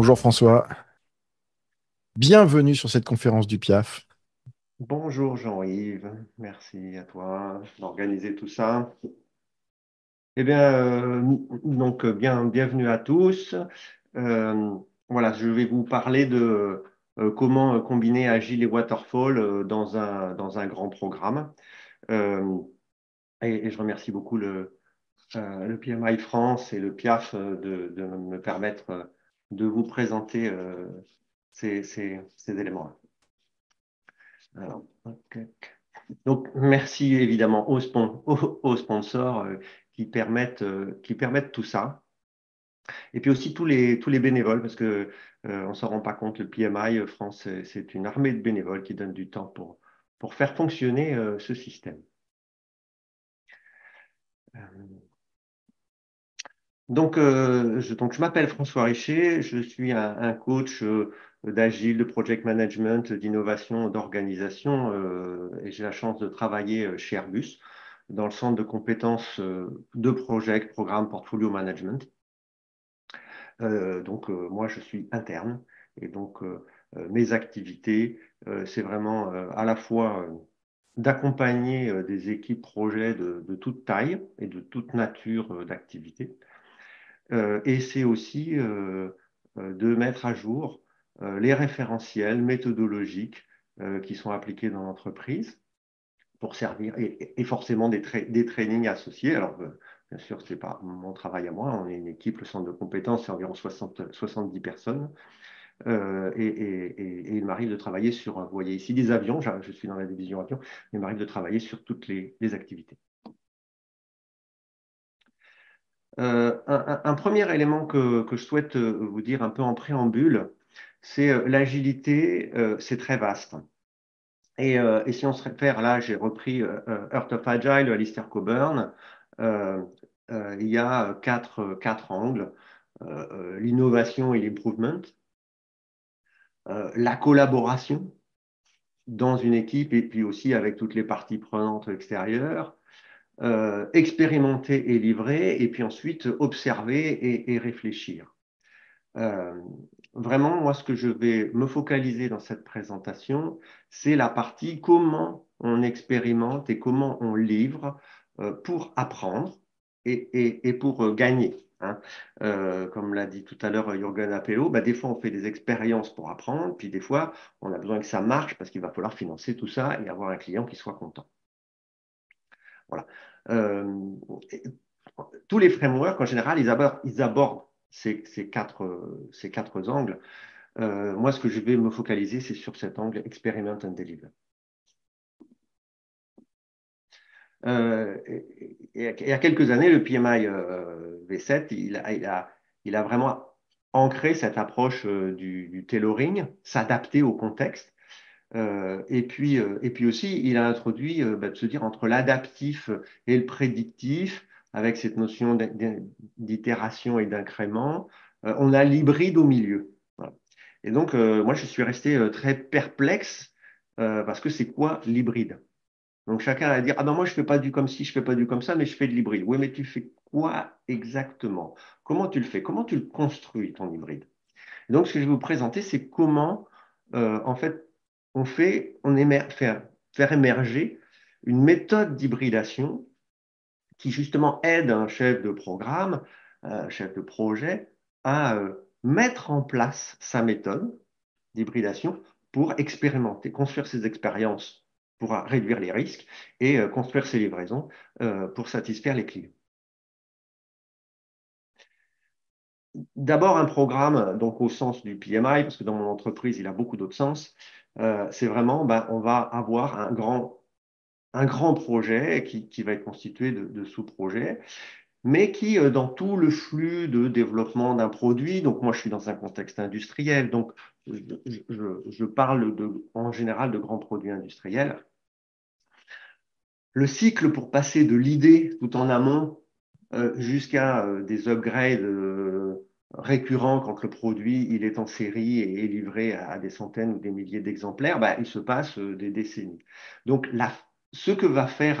Bonjour François, bienvenue sur cette conférence du PIAF. Bonjour Jean-Yves, merci à toi d'organiser tout ça. Eh bien, bienvenue à tous. Euh, voilà, je vais vous parler de comment combiner Agile et Waterfall dans un grand programme. Euh, et je remercie beaucoup le PMI France et le PIAF de me permettre de vous présenter ces éléments-là. Alors, ok. Donc, merci évidemment aux sponsors qui permettent tout ça. Et puis aussi tous les bénévoles, parce que on ne s'en rend pas compte, le PMI France, c'est une armée de bénévoles qui donnent du temps pour faire fonctionner ce système. Euh, donc, je m'appelle François Richer, je suis un coach d'agile, de project management, d'innovation, d'organisation, et j'ai la chance de travailler chez Airbus dans le centre de compétences de project, programme, portfolio management. Moi, je suis interne et mes activités, c'est vraiment à la fois d'accompagner des équipes projets de toute taille et de toute nature d'activité. Et c'est aussi de mettre à jour les référentiels méthodologiques qui sont appliqués dans l'entreprise pour servir, et forcément des trainings associés. Alors, bien sûr, ce n'est pas mon travail à moi, on est une équipe, le centre de compétences, c'est environ 70 personnes. Et il m'arrive de travailler sur, vous voyez ici, des avions, je suis dans la division avions, il m'arrive de travailler sur toutes les activités. Un premier élément que je souhaite vous dire un peu en préambule, c'est l'agilité, c'est très vaste. Et si on se réfère, là, j'ai repris Earth of Agile de Alistair Coburn. Euh, il y a quatre angles. L'innovation et l'improvement, la collaboration dans une équipe et puis aussi avec toutes les parties prenantes extérieures, expérimenter et livrer, et puis ensuite observer et réfléchir. Euh, Vraiment, moi, ce que je vais me focaliser dans cette présentation, c'est la partie comment on expérimente et comment on livre pour apprendre et pour gagner. Hein. Comme l'a dit tout à l'heure Jürgen Appelo, bah, des fois on fait des expériences pour apprendre, puis des fois on a besoin que ça marche parce qu'il va falloir financer tout ça et avoir un client qui soit content. Voilà. Euh, et- Tous les frameworks, en général, ils abordent ces quatre angles. Moi, ce que je vais me focaliser, c'est sur cet angle Experiment and Deliver. Il y a quelques années, le PMI V7, il a vraiment ancré cette approche du tailoring, s'adapter au contexte. Et puis aussi, il a introduit de se dire entre l'adaptif et le prédictif, avec cette notion d'itération et d'incrément, on a l'hybride au milieu. Voilà. Et donc, moi, je suis resté très perplexe parce que c'est quoi l'hybride? Donc, chacun va dire, ah ben moi, je fais pas du comme ci, je fais pas du comme ça, mais je fais de l'hybride. Oui, mais tu fais quoi exactement? Comment tu le fais? Comment tu le construis, ton hybride? Donc, ce que je vais vous présenter, c'est comment, en fait, faire émerger une méthode d'hybridation qui, justement, aide un chef de programme, un chef de projet, à mettre en place sa méthode d'hybridation pour expérimenter, construire ses expériences pour réduire les risques et construire ses livraisons pour satisfaire les clients. D'abord, un programme, donc au sens du PMI, parce que dans mon entreprise, il a beaucoup d'autres sens. C'est vraiment, ben, on va avoir un grand projet qui va être constitué de sous-projets, mais qui, dans tout le flux de développement d'un produit, donc moi je suis dans un contexte industriel, donc je parle en général de grands produits industriels. Le cycle pour passer de l'idée tout en amont jusqu'à des upgrades récurrents quand le produit il est en série et est livré à des centaines ou des milliers d'exemplaires, bah, il se passe des décennies. Donc ce que va faire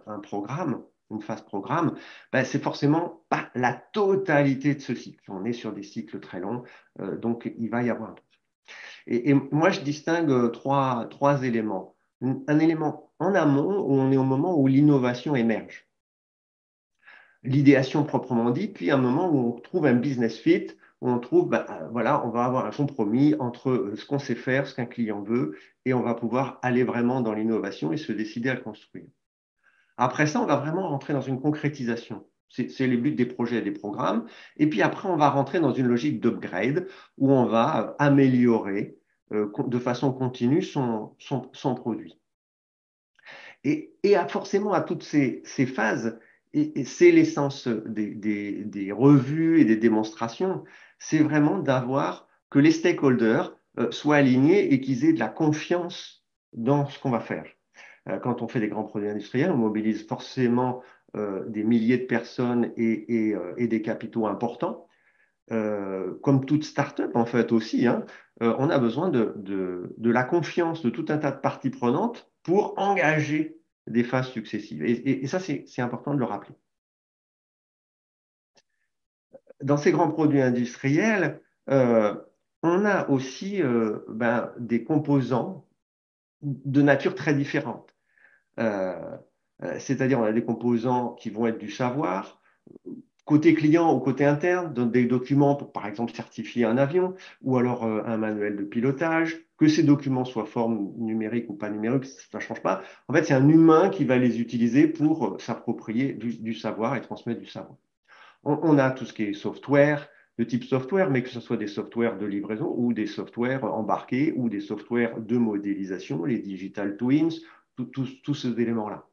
un programme, une phase programme, ben, c'est forcément pas la totalité de ce cycle. On est sur des cycles très longs, donc il va y avoir. Et moi, je distingue trois éléments. Un élément en amont, où on est au moment où l'innovation émerge. L'idéation proprement dit, puis un moment où on trouve un business fit, où on trouve, ben, voilà, on va avoir un compromis entre ce qu'on sait faire, ce qu'un client veut, et on va pouvoir aller vraiment dans l'innovation et se décider à le construire. Après ça, on va vraiment rentrer dans une concrétisation. C'est les buts des projets et des programmes. Et puis après, on va rentrer dans une logique d'upgrade où on va améliorer de façon continue son produit. Et forcément, à toutes ces phases, et c'est l'essence des revues et des démonstrations, c'est vraiment d'avoir que les stakeholders soient alignés et qu'ils aient de la confiance dans ce qu'on va faire. Quand on fait des grands produits industriels, on mobilise forcément des milliers de personnes et des capitaux importants. Comme toute start-up, en fait, aussi, hein, on a besoin de la confiance de tout un tas de parties prenantes pour engager des phases successives. Et ça, c'est important de le rappeler. Dans ces grands produits industriels, on a aussi ben, des composants de nature très différente. Euh, C'est-à-dire, on a des composants qui vont être du savoir, côté client ou côté interne, dans des documents pour, par exemple, certifier un avion, ou alors un manuel de pilotage, que ces documents soient forme numérique ou pas numérique, ça ne change pas. En fait, c'est un humain qui va les utiliser pour s'approprier du savoir et transmettre du savoir. On a tout ce qui est software, de type software, mais que ce soit des softwares de livraison ou des softwares embarqués ou des softwares de modélisation, les digital twins, tous ces éléments-là.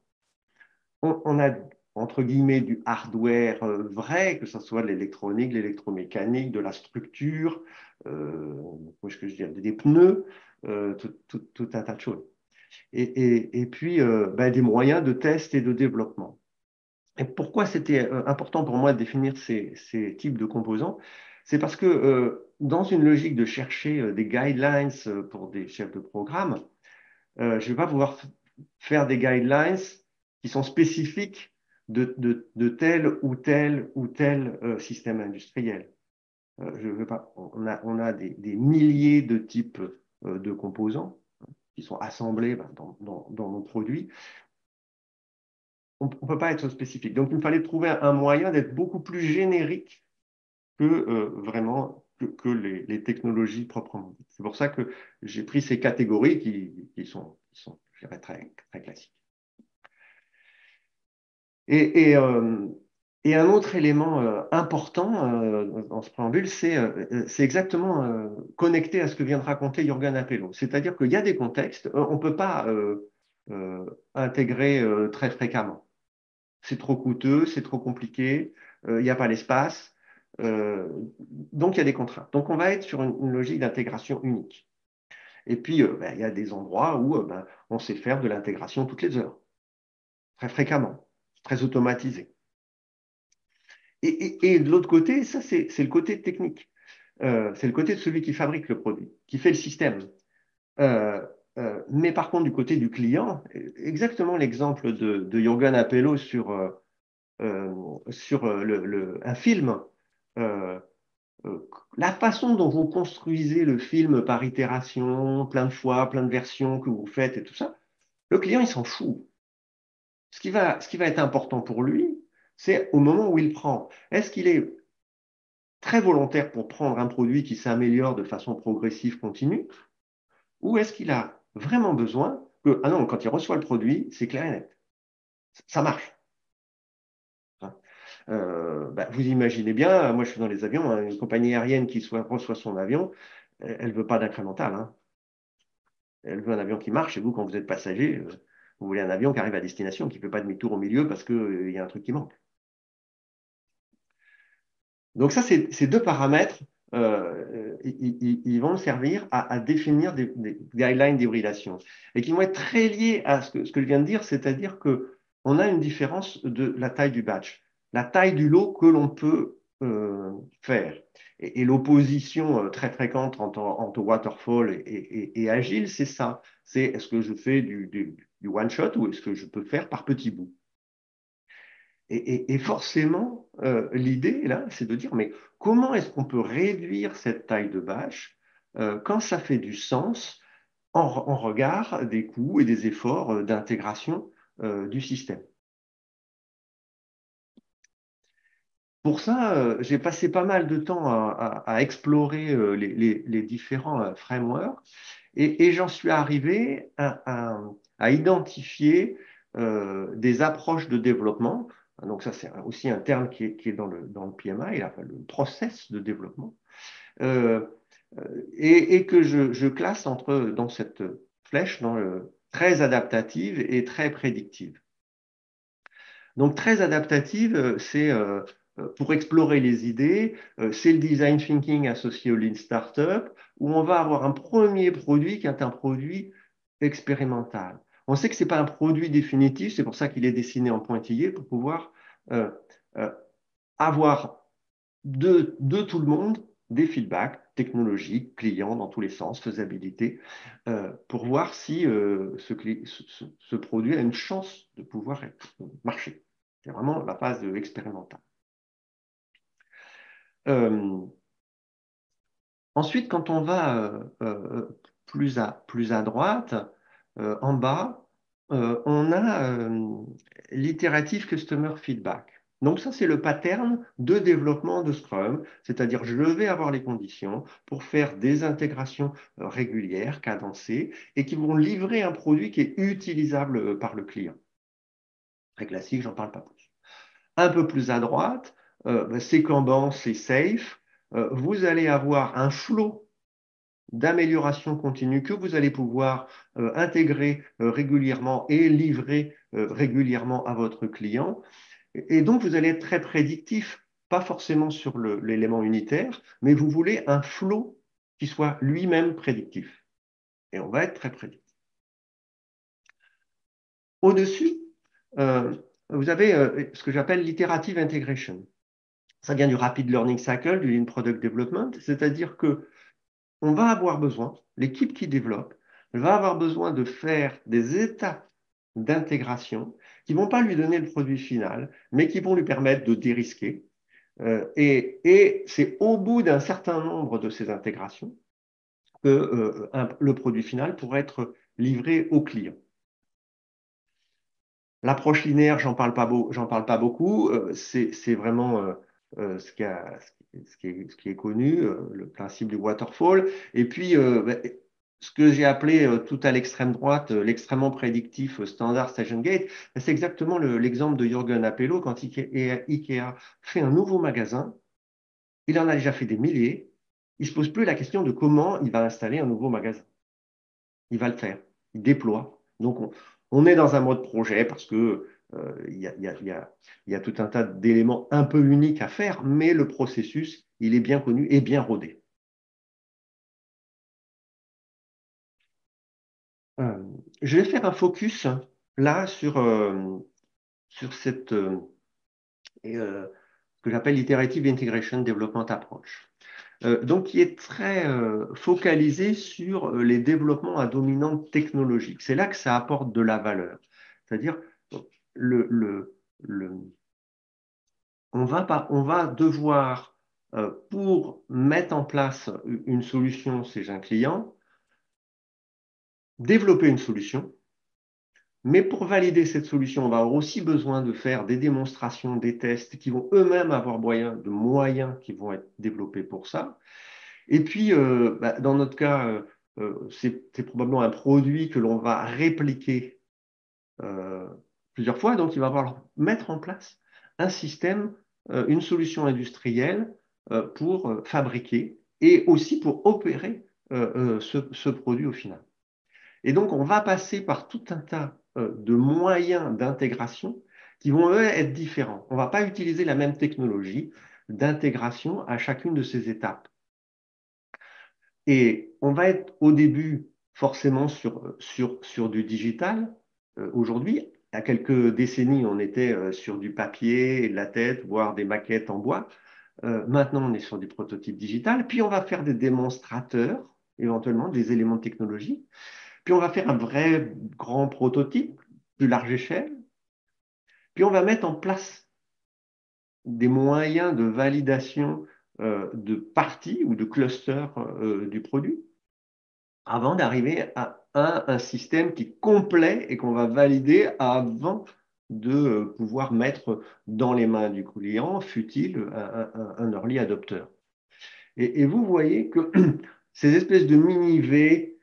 On a, entre guillemets, du hardware vrai, que ce soit de l'électronique, l'électromécanique, de la structure, comment est-ce que je dirais, des pneus, tout un tas de choses. Et puis, ben, des moyens de test et de développement. Et pourquoi c'était important pour moi de définir ces types de composants? C'est parce que dans une logique de chercher des guidelines pour des chefs de programme, je ne vais pas pouvoir faire des guidelines qui sont spécifiques de tel ou tel ou tel système industriel. Je veux pas, on a des milliers de types de composants qui sont assemblés ben, dans nos produits. On ne peut pas être spécifique. Donc, il me fallait trouver un moyen d'être beaucoup plus générique que vraiment que les technologies proprement dites. C'est pour ça que j'ai pris ces catégories qui sont je dirais, très, très classiques. Et, et, euh, et un autre élément important dans ce préambule, c'est exactement connecté à ce que vient de raconter Jürgen Appelo. C'est-à-dire qu'il y a des contextes, on ne peut pas intégrer très fréquemment. C'est trop coûteux, c'est trop compliqué, il n'y a pas l'espace. euh, donc, il y a des contraintes. Donc, on va être sur une logique d'intégration unique. Et puis, ben, il y a des endroits où ben, on sait faire de l'intégration toutes les heures, très fréquemment, très automatisé. Et de l'autre côté, ça, c'est le côté technique. C'est le côté de celui qui fabrique le produit, qui fait le système. Euh, mais par contre, du côté du client, exactement l'exemple de Jürgen Appelo sur un film. Euh, la façon dont vous construisez le film par itération, plein de fois, plein de versions que vous faites et tout ça, le client, il s'en fout. Ce qui va être important pour lui, c'est au moment où il prend. Est-ce qu'il est très volontaire pour prendre un produit qui s'améliore de façon progressive, continue, ou est-ce qu'il a vraiment besoin que, ah non, quand il reçoit le produit, c'est clair et net, ça marche. Bah, vous imaginez bien, moi je suis dans les avions, hein, une compagnie aérienne qui reçoit son avion, elle ne veut pas d'incrémental, hein. Elle veut un avion qui marche, et vous, quand vous êtes passager, vous voulez un avion qui arrive à destination, qui ne fait pas demi-tour au milieu parce qu'il y a un truc qui manque. Donc ça, ces deux paramètres, ils vont servir à définir des guidelines d'hybridation et qui vont être très liés à ce que je viens de dire, c'est-à-dire qu'on a une différence de la taille du batch, la taille du lot que l'on peut faire. Et l'opposition très fréquente entre waterfall et agile, c'est ça. C'est est-ce que je fais du one-shot ou est-ce que je peux faire par petits bouts? Et forcément, l'idée, là, c'est de dire, mais comment est-ce qu'on peut réduire cette taille de bâche quand ça fait du sens en regard des coûts et des efforts d'intégration du système? Pour ça, j'ai passé pas mal de temps à explorer les différents frameworks et j'en suis arrivé à identifier des approches de développement. Donc ça, c'est aussi un terme qui est dans le PMI, là, enfin, le process de développement, euh, et que je classe dans cette flèche très adaptative et très prédictive. Donc, très adaptative, c'est pour explorer les idées, c'est le design thinking associé au Lean Startup, où on va avoir un premier produit qui est un produit expérimental. On sait que ce n'est pas un produit définitif, c'est pour ça qu'il est dessiné en pointillé, pour pouvoir euh, euh, avoir de tout le monde des feedbacks technologiques, clients dans tous les sens, faisabilité, pour voir si ce produit a une chance de pouvoir marcher. C'est vraiment la phase expérimentale. Euh, Ensuite, quand on va plus à droite, en bas, on a l'itérative Customer Feedback. Donc ça, c'est le pattern de développement de Scrum, c'est-à-dire je vais avoir les conditions pour faire des intégrations régulières, cadencées, et qui vont livrer un produit qui est utilisable par le client. Très classique, j'en parle pas plus. Un peu plus à droite, c'est Kanban, c'est Safe. Vous allez avoir un flot d'amélioration continue que vous allez pouvoir intégrer régulièrement et livrer régulièrement à votre client. Et donc, vous allez être très prédictif, pas forcément sur l'élément unitaire, mais vous voulez un flot qui soit lui-même prédictif. Et on va être très prédictif. Au-dessus, euh, vous avez ce que j'appelle l'iterative integration. Ça vient du Rapid Learning Cycle, du Lean Product Development, c'est-à-dire que on va avoir besoin, l'équipe qui développe, elle va avoir besoin de faire des étapes d'intégration qui ne vont pas lui donner le produit final, mais qui vont lui permettre de dérisquer. Et c'est au bout d'un certain nombre de ces intégrations que le produit final pourra être livré au client. L'approche linéaire, j'en parle pas beaucoup. C'est vraiment ce qui est connu, le principe du waterfall. Et puis, ce que j'ai appelé tout à l'extrême droite, l'extrêmement prédictif standard station gate, c'est exactement l'exemple de Jürgen Appelo quand Ikea fait un nouveau magasin. Il en a déjà fait des milliers. Il ne se pose plus la question de comment il va installer un nouveau magasin. Il va le faire. Il déploie. Donc, on est dans un mode projet parce que il y a tout un tas d'éléments un peu uniques à faire, mais le processus, il est bien connu et bien rodé. Euh, je vais faire un focus là sur cette ce que j'appelle l'Iterative Integration Development Approach. Donc, qui est très focalisé sur les développements à dominante technologique. C'est là que ça apporte de la valeur. C'est-à-dire, le, le, le, on va devoir, pour mettre en place une solution chez un client, développer une solution. Mais pour valider cette solution, on va avoir aussi besoin de faire des démonstrations, des tests qui vont eux-mêmes avoir de moyens qui vont être développés pour ça. Et puis, dans notre cas, c'est probablement un produit que l'on va répliquer plusieurs fois. Donc, il va falloir mettre en place un système, une solution industrielle pour fabriquer et aussi pour opérer ce produit au final. Et donc, on va passer par tout un tas de moyens d'intégration qui vont, eux, être différents. On ne va pas utiliser la même technologie d'intégration à chacune de ces étapes. Et on va être au début forcément sur du digital. Aujourd'hui, il y a quelques décennies, on était sur du papier et de la tête, voire des maquettes en bois. Maintenant, on est sur du prototype digital. Puis, on va faire des démonstrateurs, éventuellement des éléments de technologie. puis on va faire un vrai grand prototype, plus large échelle, puis on va mettre en place des moyens de validation de parties ou de clusters du produit avant d'arriver à un système qui est complet et qu'on va valider avant de pouvoir mettre dans les mains du client, fut-il un early adopter. Et vous voyez que ces espèces de mini-V,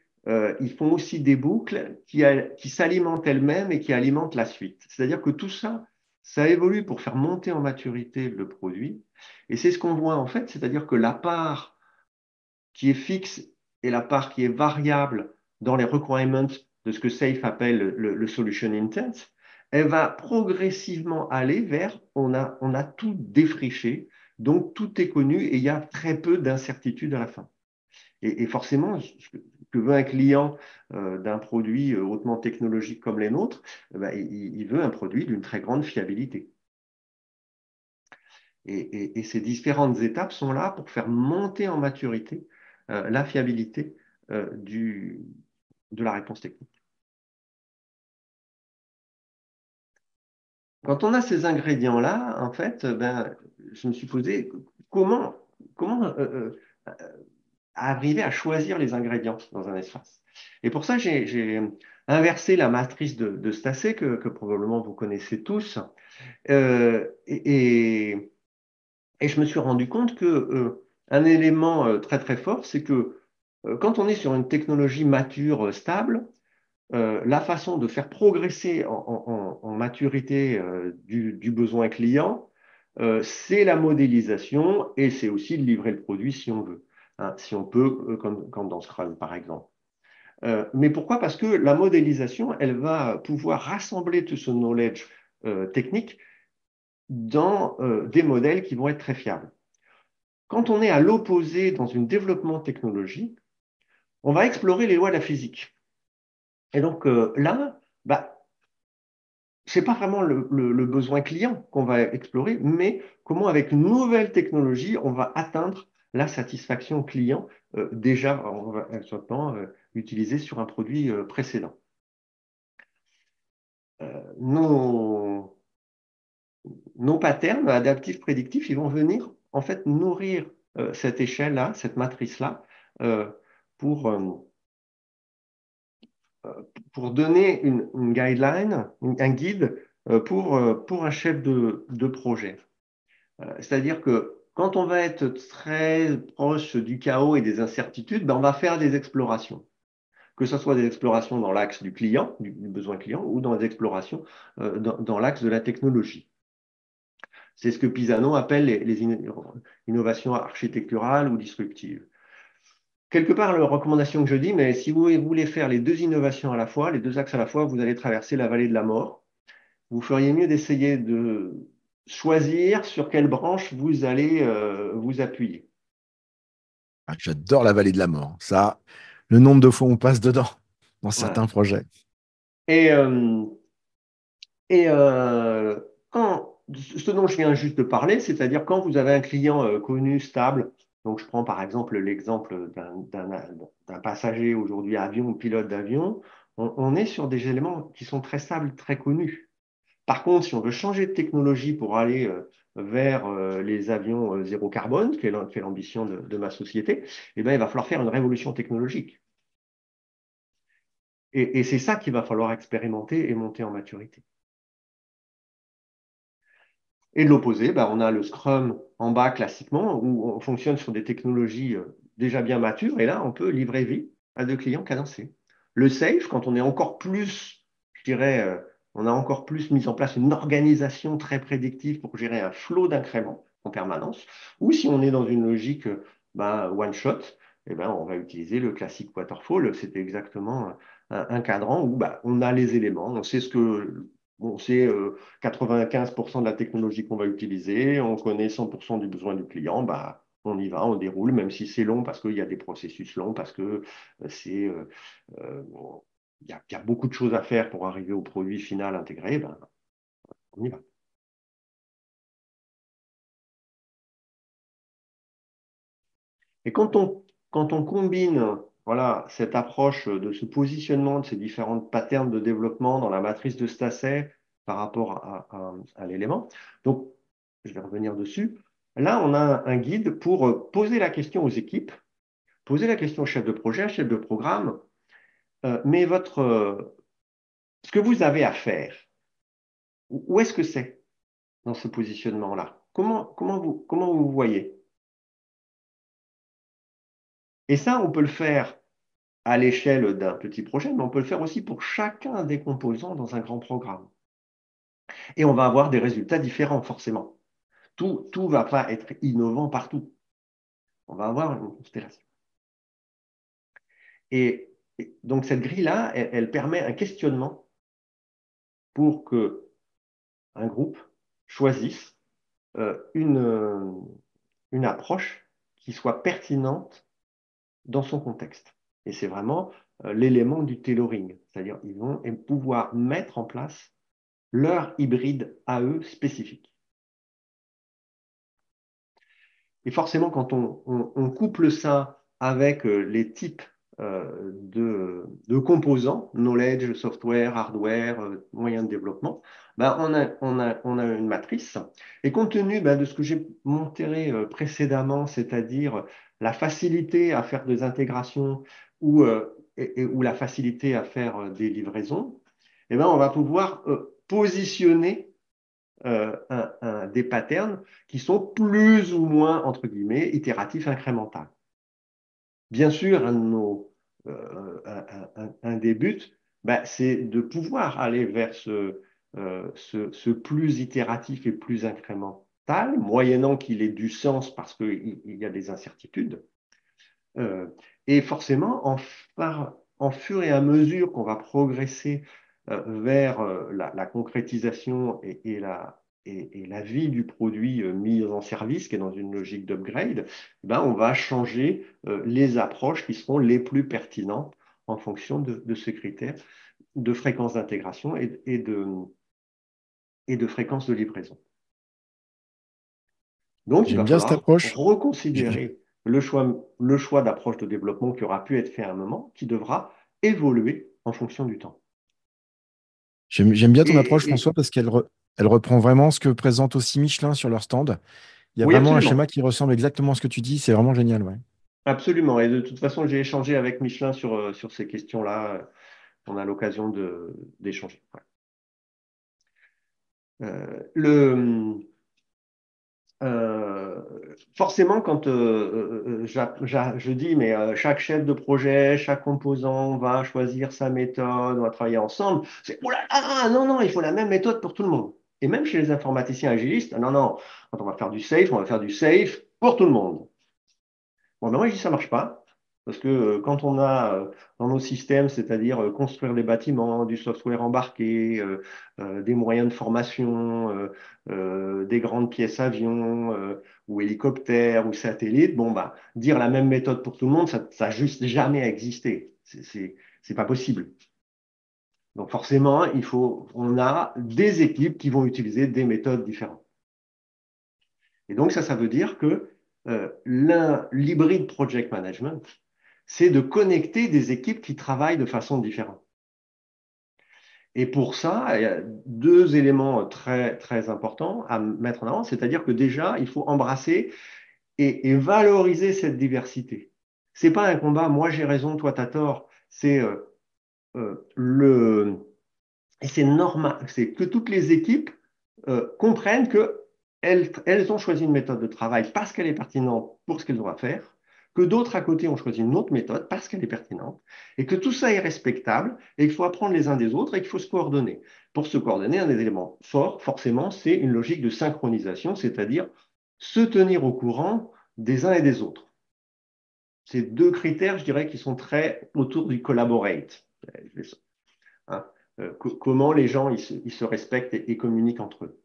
ils font aussi des boucles qui s'alimentent elles-mêmes et qui alimentent la suite. C'est-à-dire que tout ça, ça évolue pour faire monter en maturité le produit. Et c'est ce qu'on voit en fait, c'est-à-dire que la part qui est fixe et la part qui est variable dans les requirements de ce que SAFe appelle le solution intent, elle va progressivement aller vers on a tout défriché, donc tout est connu et il y a très peu d'incertitudes à la fin. Et forcément, ce que veut un client d'un produit hautement technologique comme les nôtres, ben, il veut un produit d'une très grande fiabilité. Et ces différentes étapes sont là pour faire monter en maturité la fiabilité de la réponse technique. Quand on a ces ingrédients-là, en fait, ben, je me suis posé comment arriver à choisir les ingrédients dans un espace. Et pour ça, j'ai inversé la matrice de Stacey, que probablement vous connaissez tous. Et je me suis rendu compte que un élément très très fort, c'est que quand on est sur une technologie mature, stable, la façon de faire progresser en maturité du besoin client, c'est la modélisation et c'est aussi de livrer le produit si on veut, hein, si on peut, comme dans Scrum par exemple. Mais pourquoi? Parce que la modélisation, elle va pouvoir rassembler tout ce knowledge technique dans des modèles qui vont être très fiables. Quand on est à l'opposé dans un développement technologique, on va explorer les lois de la physique. Et donc là, bah, ce n'est pas vraiment le besoin client qu'on va explorer, mais comment avec une nouvelle technologie, on va atteindre la satisfaction client déjà utilisée sur un produit précédent. Nos, nos patterns adaptifs prédictifs, ils vont venir en fait nourrir cette échelle-là, cette matrice-là, euh, pour, euh, pour donner une guideline, un guide pour un chef de projet. C'est-à-dire que quand on va être très proche du chaos et des incertitudes, ben on va faire des explorations. Que ce soit des explorations dans l'axe du client, du besoin client, ou dans des explorations dans l'axe de la technologie. C'est ce que Pisano appelle les innovations architecturales ou disruptives. Quelque part, la recommandation que je dis, mais si vous voulez faire les deux innovations à la fois, les deux axes à la fois, vous allez traverser la vallée de la mort. Vous feriez mieux d'essayer de choisir sur quelle branche vous allez vous appuyer. Ah, j'adore la vallée de la mort. Ça, le nombre de fois où on passe dedans dans Voilà. certains projets. Et, euh, et ce dont je viens juste de parler, c'est-à-dire quand vous avez un client connu, stable, donc je prends par exemple l'exemple d'un passager aujourd'hui avion ou pilote d'avion, on est sur des éléments qui sont très stables, très connus. Par contre, si on veut changer de technologie pour aller vers les avions zéro carbone, qui est l'ambition de ma société, eh ben, il va falloir faire une révolution technologique. Et c'est ça qu'il va falloir expérimenter et monter en maturité. Et de l'opposé, ben, on a le Scrum en bas classiquement, où on fonctionne sur des technologies déjà bien matures, et là, on peut livrer vite à des clients cadencés. Le Safe, quand on est encore plus, je dirais, on a encore plus mis en place une organisation très prédictive pour gérer un flot d'incréments en permanence, ou si on est dans une logique ben, one shot, eh ben, on va utiliser le classique waterfall. C'est exactement un cadran où ben, on a les éléments, on sait ce que on sait 95% de la technologie qu'on va utiliser, on connaît 100% du besoin du client, bah, on y va, on déroule, même si c'est long parce qu'il y a des processus longs, parce que c'est, y a beaucoup de choses à faire pour arriver au produit final intégré, ben, on y va. Et quand on combine voilà, cette approche de ce positionnement de ces différentes patterns de développement dans la matrice de Stasset par rapport à l'élément. Donc, je vais revenir dessus. Là, on a un guide pour poser la question aux équipes, poser la question au chef de projet, chef de programme, mais ce que vous avez à faire, où est-ce que c'est dans ce positionnement-là? Comment vous voyez? Et ça, on peut le faire à l'échelle d'un petit projet, mais on peut le faire aussi pour chacun des composants dans un grand programme. Et on va avoir des résultats différents, forcément. Tout ne va pas être innovant partout. On va avoir une constellation. Et donc, cette grille-là, elle permet un questionnement pour qu'un groupe choisisse une approche qui soit pertinente dans son contexte. Et c'est vraiment l'élément du tailoring, c'est-à-dire ils vont pouvoir mettre en place leur hybride à eux spécifique. Et forcément, quand on couple ça avec les types de composants, knowledge, software, hardware, moyens de développement, ben on a une matrice. Et compte tenu de ce que j'ai montré précédemment, c'est-à-dire la facilité à faire des intégrations ou la facilité à faire des livraisons, eh ben, on va pouvoir positionner des patterns qui sont plus ou moins, entre guillemets, itératifs incrémentaux. Bien sûr, un des buts, c'est de pouvoir aller vers ce plus itératif et plus incrémental, moyennant qu'il ait du sens parce qu'il y a des incertitudes. Et forcément, en fur et à mesure qu'on va progresser vers la concrétisation et la vie du produit mis en service, qui est dans une logique d'upgrade, on va changer les approches qui seront les plus pertinentes en fonction de ce critère de fréquence d'intégration et de fréquence de livraison. Donc, il J'aime va bien cette falloir approche. reconsidérer le choix d'approche de développement qui aura pu être fait à un moment, qui devra évoluer en fonction du temps. J'aime bien ton approche, Et François, parce elle reprend vraiment ce que présente aussi Michelin sur leur stand. Il y a oui, vraiment un schéma absolument. qui ressemble exactement à ce que tu dis. C'est vraiment génial, ouais. Absolument. Et de toute façon, j'ai échangé avec Michelin sur ces questions-là. On a l'occasion d'échanger. Ouais. Euh, forcément, quand je dis, mais chaque chef de projet, chaque composant va choisir sa méthode, on va travailler ensemble, c'est, oh là là, non, non, il faut la même méthode pour tout le monde. Et même chez les informaticiens agilistes, non, non, quand on va faire du safe, on va faire du safe pour tout le monde. Bon, ben moi, je dis, ça marche pas. Parce que quand on a dans nos systèmes, c'est-à-dire construire des bâtiments, du software embarqué, des moyens de formation, des grandes pièces avions ou hélicoptères ou satellites, bon, bah, dire la même méthode pour tout le monde, ça n'a juste jamais existé. C'est pas possible. Donc forcément, on a des équipes qui vont utiliser des méthodes différentes. Et donc ça veut dire que l'hybrid project management, c'est de connecter des équipes qui travaillent de façon différente. Et pour ça, il y a deux éléments très, très importants à mettre en avant, c'est-à-dire que déjà, il faut embrasser et valoriser cette diversité. Ce n'est pas un combat, moi j'ai raison, toi tu as tort, et c'est normal, c'est que toutes les équipes comprennent qu'elles ont choisi une méthode de travail parce qu'elle est pertinente pour ce qu'elles doivent faire, que d'autres à côté ont choisi une autre méthode parce qu'elle est pertinente, et que tout ça est respectable, et qu'il faut apprendre les uns des autres, et qu'il faut se coordonner. Pour se coordonner, un des éléments forts, forcément, c'est une logique de synchronisation, c'est-à-dire se tenir au courant des uns et des autres. Ces deux critères, je dirais, qui sont très autour du collaborate. Hein, comment les gens ils se respectent et communiquent entre eux.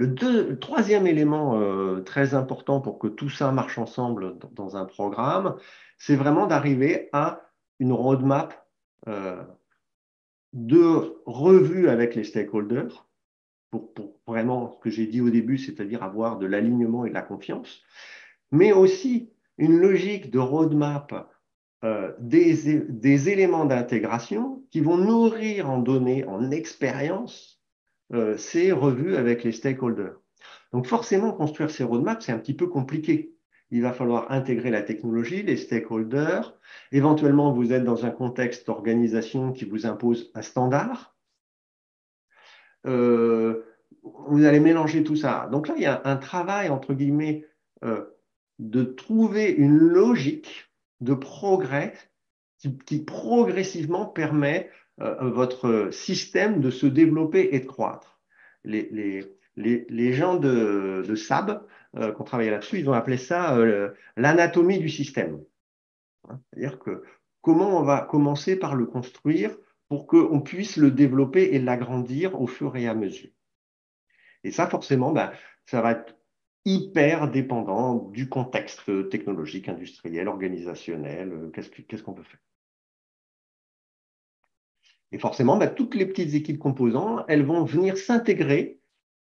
Le troisième élément très important pour que tout ça marche ensemble dans un programme, c'est vraiment d'arriver à une roadmap de revue avec les stakeholders pour vraiment ce que j'ai dit au début, c'est-à-dire avoir de l'alignement et de la confiance, mais aussi une logique de roadmap des éléments d'intégration qui vont nourrir en données, en expérience, ces revues avec les stakeholders. Donc forcément, construire ces roadmaps, c'est un petit peu compliqué. Il va falloir intégrer la technologie, les stakeholders. Éventuellement, vous êtes dans un contexte d'organisation qui vous impose un standard. Euh, vous allez mélanger tout ça. Donc là, il y a un travail, entre guillemets, euh, de trouver une logique de progrès qui progressivement permet votre système de se développer et de croître. Les gens de SAB, qui ont travaillé là-dessus, ils ont appelé ça l'anatomie du système. Hein. C'est-à-dire que comment on va commencer par le construire pour qu'on puisse le développer et l'agrandir au fur et à mesure. Et ça, forcément, ben, ça va être hyper dépendant du contexte technologique, industriel, organisationnel, qu'est-ce qu'on peut faire. Et forcément, ben, toutes les petites équipes composants, elles vont venir s'intégrer,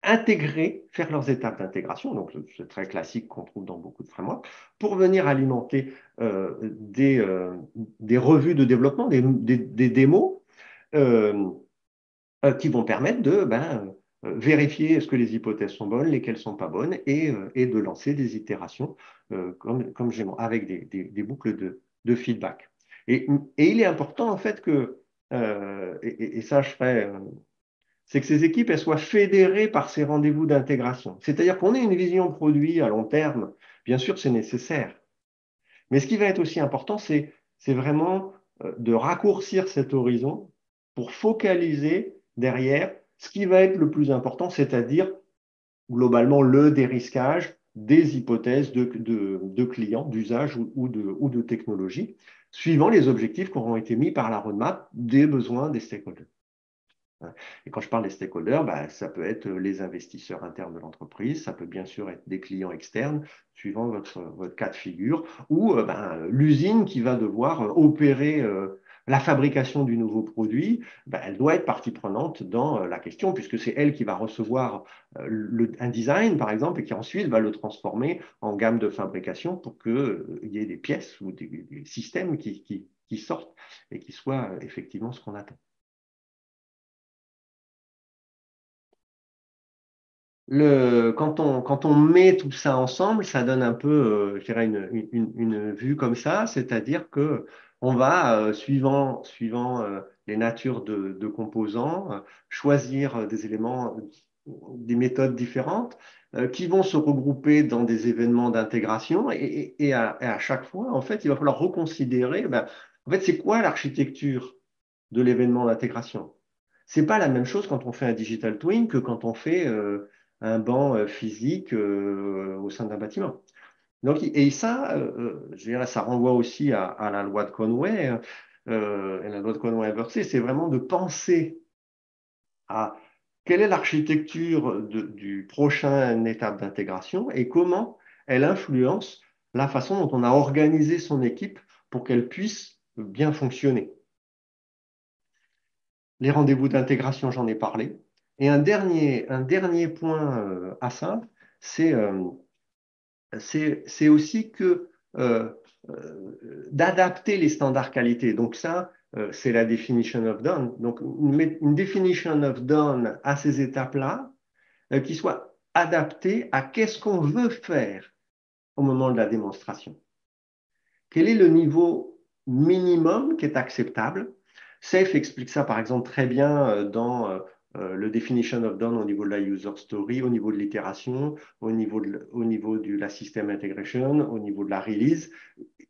faire leurs étapes d'intégration, donc c'est très classique qu'on trouve dans beaucoup de frameworks, pour venir alimenter des revues de développement, des démos, euh, qui vont permettre de vérifier est-ce que les hypothèses sont bonnes, lesquelles ne sont pas bonnes, et de lancer des itérations comme avec des boucles de feedback. Et il est important en fait que, et ça je ferai, c'est que ces équipes elles soient fédérées par ces rendez-vous d'intégration. C'est-à-dire qu'on ait une vision produit à long terme, bien sûr c'est nécessaire, mais ce qui va être aussi important, c'est vraiment de raccourcir cet horizon pour focaliser derrière ce qui va être le plus important, c'est-à-dire globalement le dérisquage des hypothèses de clients, d'usage ou de technologie, suivant les objectifs qui auront été mis par la roadmap des besoins des stakeholders. Et quand je parle des stakeholders, bah, ça peut être les investisseurs internes de l'entreprise, ça peut bien sûr être des clients externes, suivant votre cas de figure, ou l'usine qui va devoir opérer la fabrication du nouveau produit, bah, elle doit être partie prenante dans la question, puisque c'est elle qui va recevoir un design, par exemple, et qui ensuite va le transformer en gamme de fabrication pour qu'il y ait des pièces ou des systèmes qui sortent et qui soient effectivement ce qu'on attend. Quand on met tout ça ensemble, ça donne un peu, je dirais, une vue comme ça, c'est-à-dire que on va, suivant les natures de composants, choisir des éléments, des méthodes différentes qui vont se regrouper dans des événements d'intégration et à chaque fois, en fait, il va falloir reconsidérer, ben, en fait, c'est quoi l'architecture de l'événement d'intégration? C'est pas la même chose quand on fait un digital twin que quand on fait un banc physique au sein d'un bâtiment. Donc, et ça, je dirais, ça renvoie aussi à la loi de Conway. Et la loi de Conway-Inversée, c'est vraiment de penser à quelle est l'architecture du prochain étape d'intégration et comment elle influence la façon dont on a organisé son équipe pour qu'elle puisse bien fonctionner. Les rendez-vous d'intégration, j'en ai parlé. Et un dernier point à ça, c'est aussi que d'adapter les standards qualité. Donc ça, c'est la definition of done. Donc une definition of done à ces étapes-là, qui soit adaptée à qu'est-ce qu'on veut faire au moment de la démonstration. Quel est le niveau minimum qui est acceptable? Safe explique ça, par exemple, très bien dans le definition of done au niveau de la user story, au niveau de l'itération, au niveau de la system integration, au niveau de la release,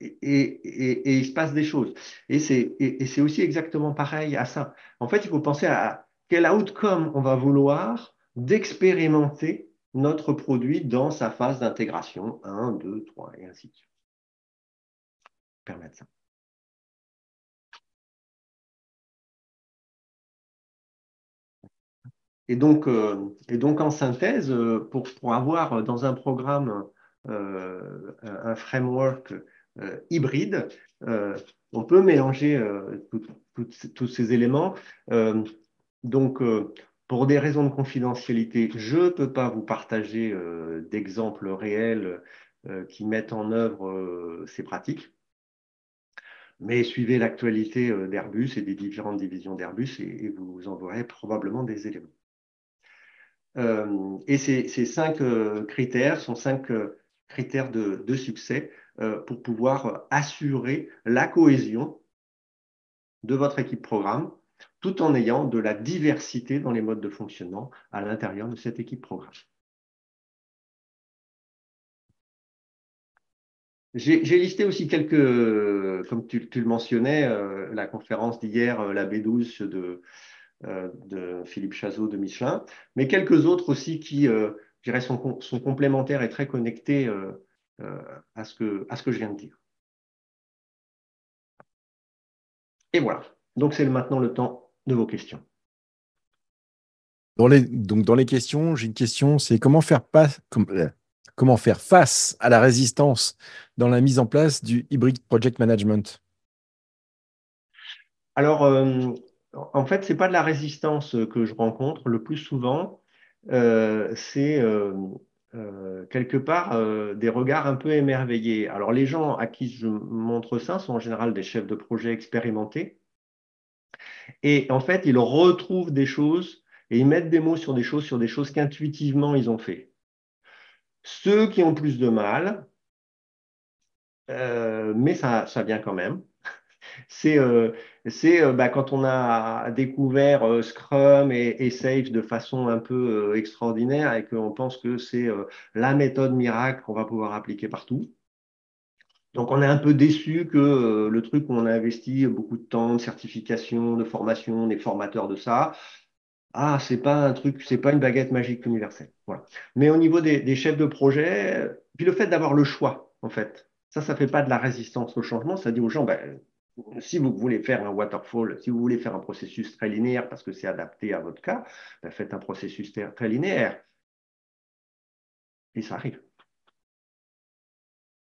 et il se passe des choses. Et c'est aussi exactement pareil à ça. En fait, il faut penser à quel outcome on va vouloir d'expérimenter notre produit dans sa phase d'intégration, 1, 2, 3, et ainsi de suite. Permettre ça. Et donc en synthèse, pour avoir dans un programme un framework hybride, on peut mélanger tous ces éléments. Euh, donc, pour des raisons de confidentialité, je ne peux pas vous partager d'exemples réels qui mettent en œuvre ces pratiques. Mais suivez l'actualité d'Airbus et des différentes divisions d'Airbus et vous en verrez probablement des éléments. Et ces 5 critères sont 5 critères de succès pour pouvoir assurer la cohésion de votre équipe programme, tout en ayant de la diversité dans les modes de fonctionnement à l'intérieur de cette équipe programme. J'ai listé aussi comme tu le mentionnais, la conférence d'hier, la B12 de Philippe Chazot de Michelin, mais quelques autres aussi qui, je dirais, sont complémentaires et très connectés euh, à ce que je viens de dire. Et voilà. Donc, c'est maintenant le temps de vos questions. Donc, dans les questions, j'ai une question, c'est comment faire face à la résistance dans la mise en place du Hybrid Project Management? Alors, en fait, ce n'est pas de la résistance que je rencontre le plus souvent, c'est quelque part des regards un peu émerveillés. Alors, les gens à qui je montre ça sont en général des chefs de projet expérimentés. Et en fait, ils retrouvent des choses et ils mettent des mots sur des choses qu'intuitivement ils ont fait. Ceux qui ont plus de mal, mais ça vient quand même. C'est quand on a découvert Scrum et Safe de façon un peu extraordinaire et qu'on pense que c'est la méthode miracle qu'on va pouvoir appliquer partout. Donc, on est un peu déçu que le truc où on a investi beaucoup de temps, de certification, de formation, des formateurs de ça, c'est pas un truc, c'est pas une baguette magique universelle. Voilà. Mais au niveau des chefs de projet, puis le fait d'avoir le choix, en fait, ça fait pas de la résistance au changement, ça dit aux gens, ben, si vous voulez faire un waterfall, si vous voulez faire un processus très linéaire parce que c'est adapté à votre cas, ben, faites un processus très linéaire. Et ça arrive.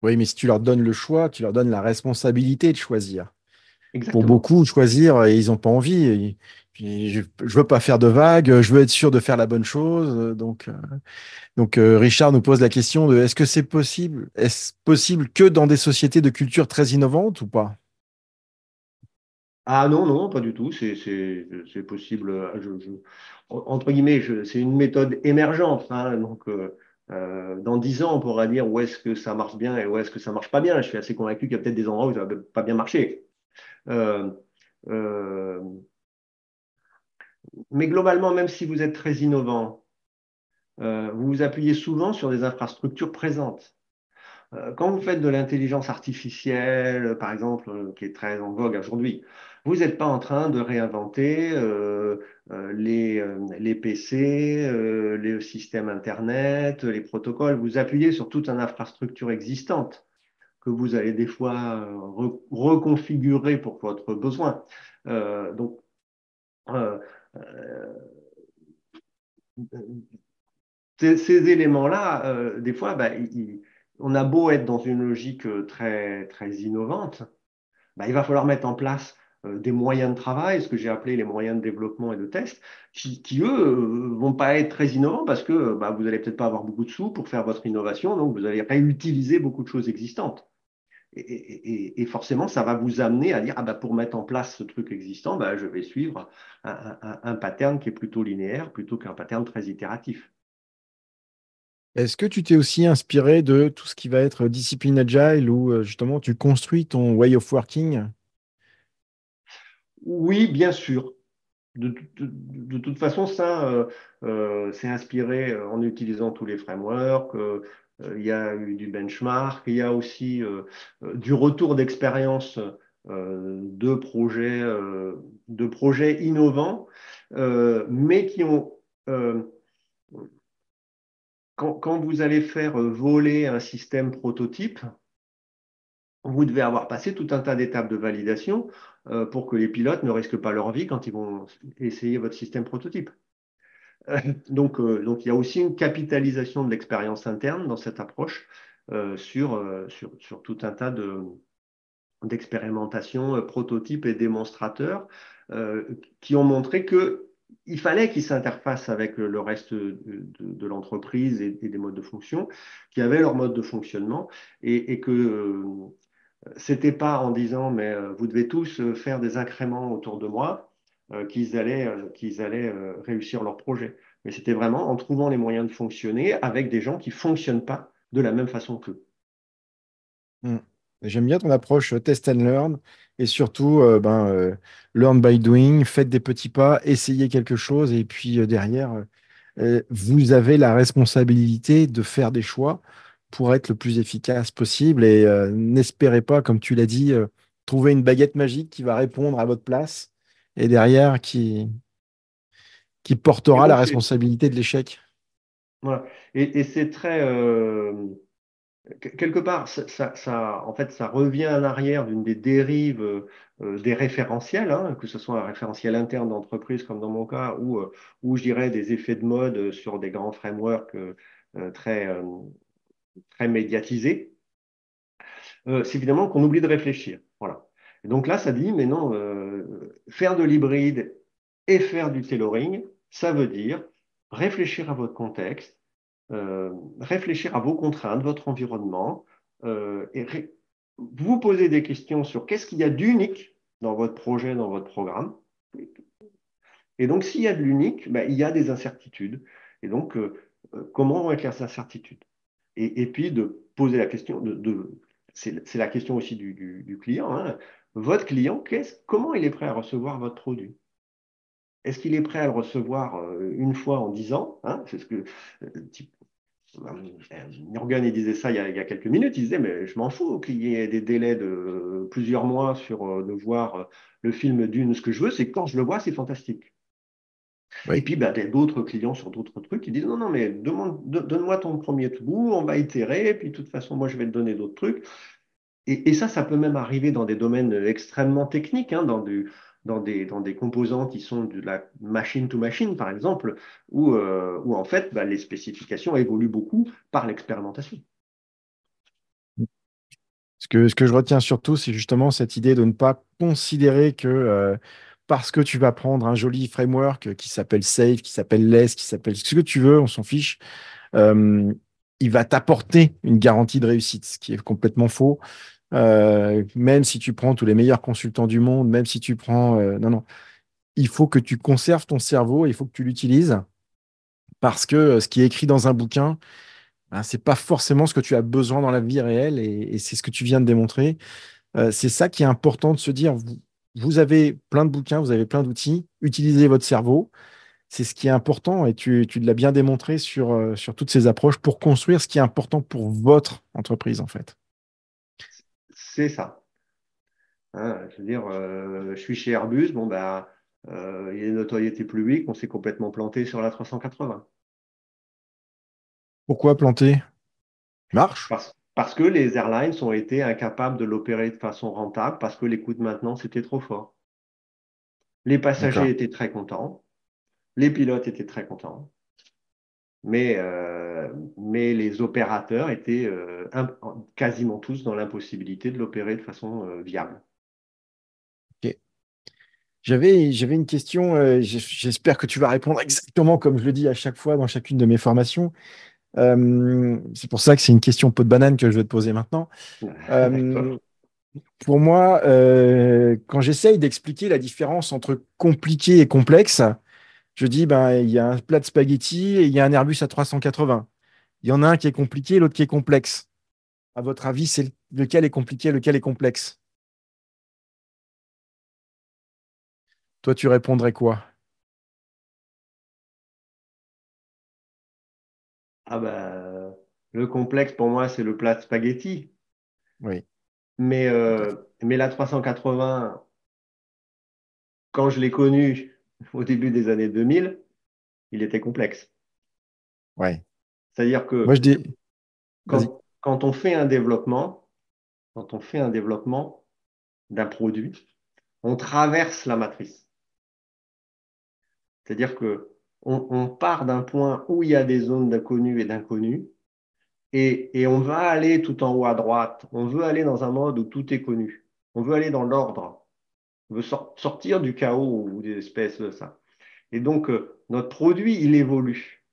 Oui, mais si tu leur donnes le choix, tu leur donnes la responsabilité de choisir. Pour Exactement. beaucoup, choisir, et ils n'ont pas envie. Puis, je ne veux pas faire de vagues, je veux être sûr de faire la bonne chose. Donc, Richard nous pose la question de est-ce que c'est possible? Est-ce possible que dans des sociétés de culture très innovantes ou pas? Ah non, non, pas du tout. C'est possible. Entre guillemets, c'est une méthode émergente, hein. Donc, dans 10 ans, on pourra dire où est-ce que ça marche bien et où est-ce que ça marche pas bien. Je suis assez convaincu qu'il y a peut-être des endroits où ça va pas bien marcher. Euh, euh, mais globalement, même si vous êtes très innovant, vous vous appuyez souvent sur des infrastructures présentes. Quand vous faites de l'intelligence artificielle, par exemple, qui est très en vogue aujourd'hui, vous n'êtes pas en train de réinventer les PC, les systèmes Internet, les protocoles. Vous appuyez sur toute une infrastructure existante que vous allez des fois reconfigurer pour votre besoin. Donc, euh, euh, ces éléments-là, des fois, bah, on a beau être dans une logique très, très innovante, bah, il va falloir mettre en place des moyens de travail, ce que j'ai appelé les moyens de développement et de test, qui eux, vont pas être très innovants parce que bah, vous allez peut-être pas avoir beaucoup de sous pour faire votre innovation, donc vous allez réutiliser beaucoup de choses existantes. Et forcément, ça va vous amener à dire, bah, pour mettre en place ce truc existant, bah, je vais suivre un pattern qui est plutôt linéaire plutôt qu'un pattern très itératif. Est-ce que tu t'es aussi inspiré de tout ce qui va être discipline agile où justement tu construis ton way of working? Oui, bien sûr. De toute façon, ça, c'est inspiré en utilisant tous les frameworks. Il y a eu du benchmark, il y a aussi du retour d'expérience de projets innovants, mais qui ont, euh, quand vous allez faire voler un système prototype, vous devez avoir passé tout un tas d'étapes de validation pour que les pilotes ne risquent pas leur vie quand ils vont essayer votre système prototype. Donc, il y a aussi une capitalisation de l'expérience interne dans cette approche sur tout un tas d'expérimentations, prototypes et démonstrateurs euh, qui ont montré qu'il fallait qu'ils s'interfacent avec le reste de l'entreprise et des modes de fonction, qui avaient leur mode de fonctionnement et que C'était pas en disant, mais vous devez tous faire des incréments autour de moi, qu'ils allaient réussir leur projet. Mais c'était vraiment en trouvant les moyens de fonctionner avec des gens qui fonctionnent pas de la même façon qu'eux. Mm. J'aime bien ton approche test and learn et surtout learn by doing. Faites des petits pas, essayez quelque chose et puis derrière, vous avez la responsabilité de faire des choix pour être le plus efficace possible et n'espérez pas, comme tu l'as dit, trouver une baguette magique qui va répondre à votre place et derrière qui Et portera la donc, c'est responsabilité de l'échec. voilà. Et c'est très, quelque part, en fait, ça revient en arrière d'une des dérives des référentiels, hein, que ce soit un référentiel interne d'entreprise comme dans mon cas, ou je dirais des effets de mode sur des grands frameworks très, très médiatisés. C'est évidemment qu'on oublie de réfléchir. Voilà. Et donc là, ça dit, mais non, faire de l'hybride et faire du tailoring, ça veut dire réfléchir à votre contexte, réfléchir à vos contraintes, votre environnement, et vous poser des questions sur qu'est-ce qu'il y a d'unique dans votre projet, dans votre programme. Et donc, s'il y a de l'unique, ben, il y a des incertitudes. Et donc, comment vont être les incertitudes? Et puis, de poser la question, c'est la question aussi du client, hein. Votre client, comment il est prêt à recevoir votre produit? Est-ce qu'il est prêt à le recevoir une fois en 10 ans, hein? C'est ce que type, Jürgen, il disait ça il y a quelques minutes. Il disait, mais je m'en fous qu'il y ait des délais de plusieurs mois sur de voir le film d'une. Ce que je veux, c'est que quand je le vois, c'est fantastique. Et Oui. puis, bah, d'autres clients sur d'autres trucs qui disent, non, non, mais donne-moi ton premier bout, on va itérer, puis de toute façon, moi, je vais te donner d'autres trucs. Et ça peut même arriver dans des domaines extrêmement techniques, hein, dans des composants qui sont de la machine to machine, par exemple, où en fait, bah, les spécifications évoluent beaucoup par l'expérimentation. Ce que je retiens surtout, c'est justement cette idée de ne pas considérer que parce que tu vas prendre un joli framework qui s'appelle Safe, qui s'appelle Less, qui s'appelle ce que tu veux, on s'en fiche, euh, il va t'apporter une garantie de réussite, ce qui est complètement faux. Même si tu prends tous les meilleurs consultants du monde, même si tu prends... non, non, il faut que tu conserves ton cerveau, il faut que tu l'utilises parce que ce qui est écrit dans un bouquin, ben, c'est pas forcément ce que tu as besoin dans la vie réelle et c'est ce que tu viens de démontrer. C'est ça qui est important de se dire, vous avez plein de bouquins, vous avez plein d'outils, utilisez votre cerveau. C'est ce qui est important et tu l'as bien démontré sur toutes ces approches pour construire ce qui est important pour votre entreprise, en fait. C'est ça. Hein. Je veux dire, je suis chez Airbus, bon, bah, il y a une notoriété publique, on s'est complètement planté sur la 380. Pourquoi planter? Marche? Parce que les airlines ont été incapables de l'opérer de façon rentable, parce que les coûts de maintenance étaient trop forts. Les passagers D'accord. étaient très contents, les pilotes étaient très contents, mais, euh, mais les opérateurs étaient quasiment tous dans l'impossibilité de l'opérer de façon viable. Ok. J'avais une question, j'espère que tu vas répondre exactement comme je le dis à chaque fois dans chacune de mes formations. C'est pour ça que c'est une question peau de banane que je vais te poser maintenant. Euh, D'accord. pour moi, quand j'essaye d'expliquer la différence entre compliqué et complexe, je dis, ben, il y a un plat de spaghettis et il y a un Airbus A380. Il y en a un qui est compliqué, l'autre qui est complexe. À votre avis, c'est lequel est compliqué, lequel est complexe? Toi, tu répondrais quoi? Ah ben, le complexe pour moi, c'est le plat de spaghetti. Oui, Mais, tout à fait. mais la 380, quand je l'ai connu au début des années 2000, il était complexe. Ouais. C'est-à-dire Moi, je que dis, vas-y. quand on fait un développement, quand on fait un développement d'un produit, on traverse la matrice. C'est-à-dire que on part d'un point où il y a des zones d'inconnu et d'inconnu, et on va aller tout en haut à droite. On veut aller dans un mode où tout est connu. On veut aller dans l'ordre. On veut sortir du chaos ou des espèces de ça. Et donc, notre produit, il évolue.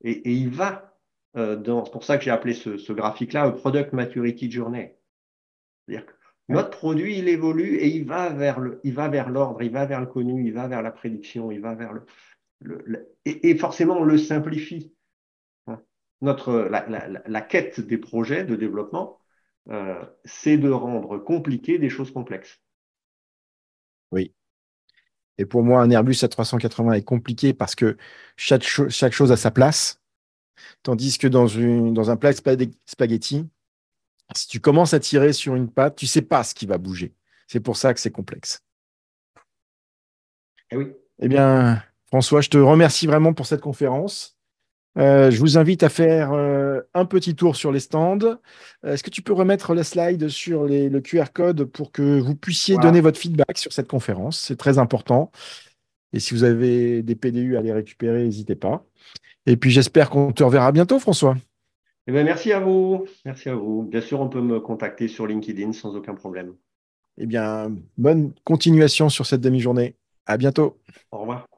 Et il va. C'est pour ça que j'ai appelé ce graphique-là un Product Maturity Journey. C'est-à-dire que Ouais. notre produit, il évolue et il va vers l'ordre, il va vers le connu, il va vers la prédiction, il va vers et forcément, on le simplifie. Hein. La quête des projets de développement, c'est de rendre compliqué des choses complexes. Oui. Et pour moi, un Airbus A380 est compliqué parce que chaque chose a sa place. Tandis que dans un plat spaghetti, si tu commences à tirer sur une pâte, tu sais pas ce qui va bouger. C'est pour ça que c'est complexe. Eh oui. Eh bien, François, je te remercie vraiment pour cette conférence. Je vous invite à faire un petit tour sur les stands. Est-ce que tu peux remettre la slide sur le QR code pour que vous puissiez donner Voilà. votre feedback sur cette conférence? C'est très important. Et si vous avez des PDU à les récupérer, n'hésitez pas. Et puis j'espère qu'on te reverra bientôt, François. Eh bien, merci à vous. Merci à vous. Bien sûr, on peut me contacter sur LinkedIn sans aucun problème. Eh bien, bonne continuation sur cette demi-journée. À bientôt. Au revoir.